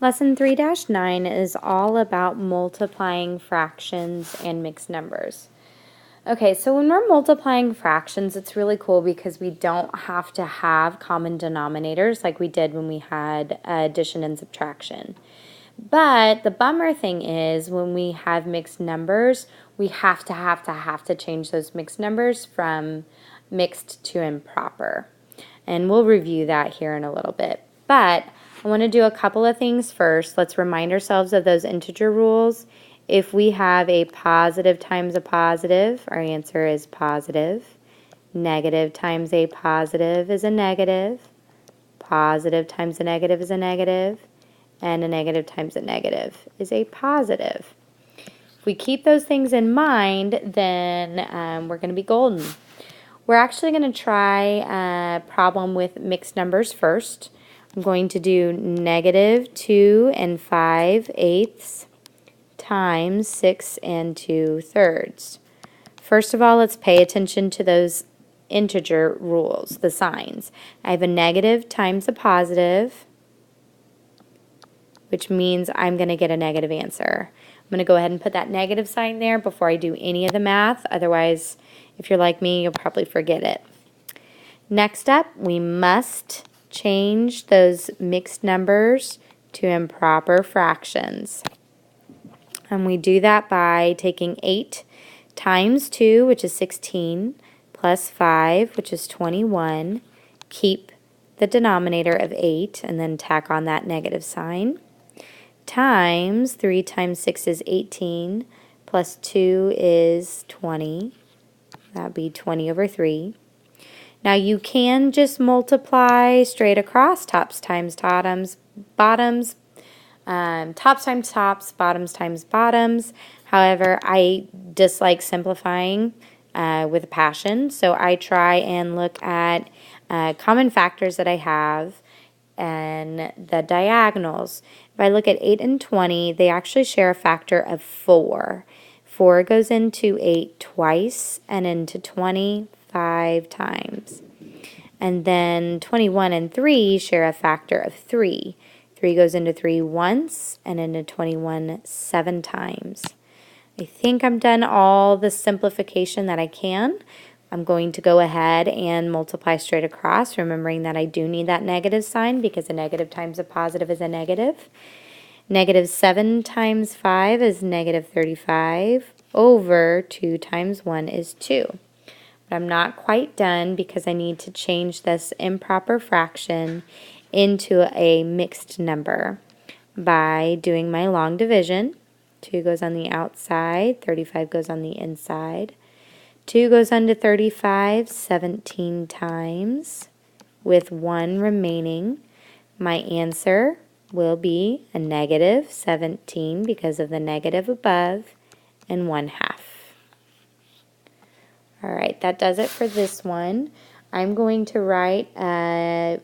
Lesson 3-9 is all about multiplying fractions and mixed numbers. Okay, so when we're multiplying fractions, it's really cool because we don't have to have common denominators like we did when we had addition and subtraction. But the bummer thing is when we have mixed numbers, we have to change those mixed numbers from mixed to improper. And we'll review that here in a little bit. But I want to do a couple of things first. Let's remind ourselves of those integer rules. If we have a positive times a positive, our answer is positive. Negative times a positive is a negative. Positive times a negative is a negative. And a negative times a negative is a positive. If we keep those things in mind, then we're going to be golden. We're actually going to try a problem with mixed numbers first. I'm going to do negative 2 5/8 times 6 2/3. First of all, let's pay attention to those integer rules, the signs. I have a negative times a positive, which means I'm going to get a negative answer. I'm going to go ahead and put that negative sign there before I do any of the math. Otherwise, if you're like me, you'll probably forget it. Next up, we must change those mixed numbers to improper fractions. And we do that by taking 8 times 2, which is 16, plus 5, which is 21. Keep the denominator of 8 and then tack on that negative sign. Times 3 times 6 is 18, plus 2 is 20. That would be 20 over 3. Now you can just multiply straight across, tops times bottoms, tops times tops, bottoms times bottoms. However, I dislike simplifying with a passion, so I try and look at common factors that I have and the diagonals. If I look at 8 and 20, they actually share a factor of 4. 4 goes into 8 twice and into 20 5 times. And then 21 and 3 share a factor of 3. 3 goes into 3 once and into 21 7 times. I think I'm done all the simplification that I can. I'm going to go ahead and multiply straight across, remembering that I do need that negative sign because a negative times a positive is a negative. Negative 7 times 5 is negative 35 over 2 times 1 is 2. But I'm not quite done because I need to change this improper fraction into a mixed number by doing my long division. 2 goes on the outside, 35 goes on the inside. 2 goes on to 35 17 times with 1 remaining. My answer will be a negative 17 because of the negative above and 1/2. All right, that does it for this one. I'm going to write a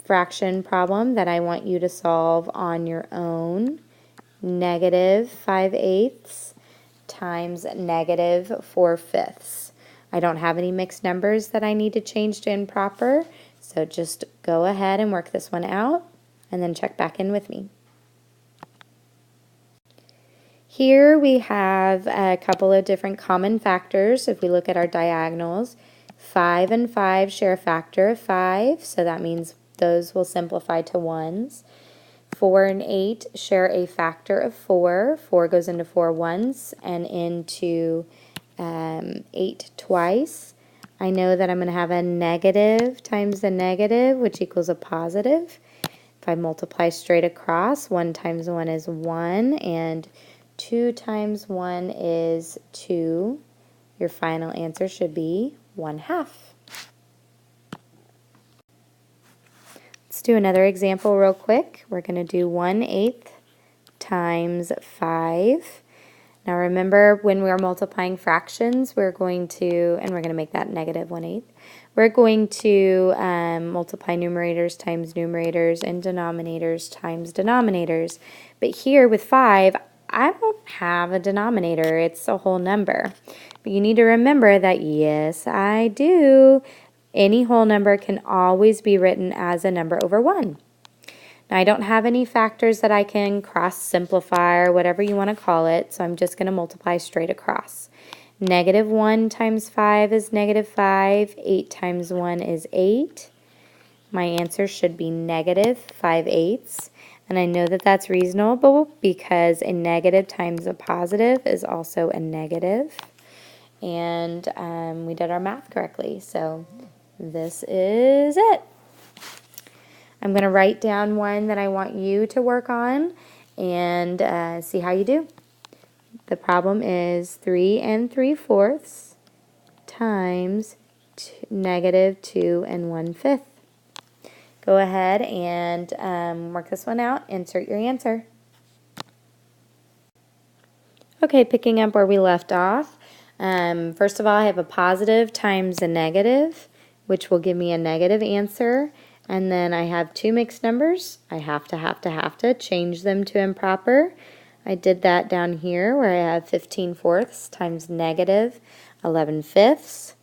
fraction problem that I want you to solve on your own. Negative 5/8 times negative 4/5. I don't have any mixed numbers that I need to change to improper, so just go ahead and work this one out and then check back in with me. Here we have a couple of different common factors. If we look at our diagonals, 5 and 5 share a factor of 5, so that means those will simplify to 1s. 4 and 8 share a factor of 4. 4 goes into 4 once and into 8 twice. I know that I'm going to have a negative times a negative, which equals a positive. If I multiply straight across, 1 times 1 is 1, and 2 times 1 is 2. Your final answer should be 1/2. Let's do another example real quick. We're going to do 1/8 times 5. Now remember, when we are multiplying fractions, we're going to make that negative 1/8. We're going to multiply numerators times numerators and denominators times denominators. But here with 5, I don't have a denominator. It's a whole number. But you need to remember that, yes, I do. Any whole number can always be written as a number over 1. Now, I don't have any factors that I can cross simplify or whatever you want to call it, so I'm just going to multiply straight across. -1 times 5 is -5. 8 times 1 is 8. My answer should be -5/8. And I know that that's reasonable because a negative times a positive is also a negative. And we did our math correctly. So this is it. I'm going to write down one that I want you to work on and see how you do. The problem is 3 3/4 times -2 1/5. Go ahead and work this one out. Insert your answer. Okay, picking up where we left off. First of all, I have a positive times a negative, which will give me a negative answer. And then I have two mixed numbers. I have to change them to improper. I did that down here where I have 15/4 times -11/5.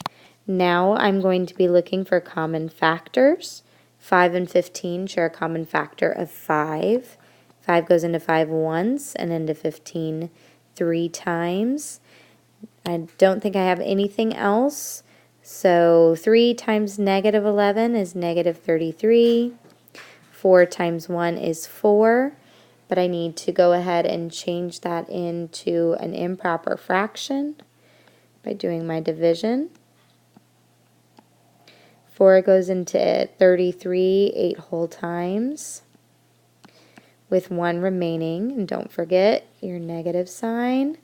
Now I'm going to be looking for common factors. 5 and 15 share a common factor of 5. 5 goes into 5 once and into 15 3 times. I don't think I have anything else. So 3 times -11 is -33. 4 times 1 is 4. But I need to go ahead and change that into an improper fraction by doing my division. 4 goes into 33 8 whole times with 1 remaining. And don't forget your negative sign.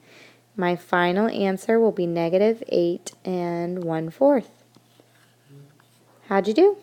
My final answer will be -8 1/4. How'd you do?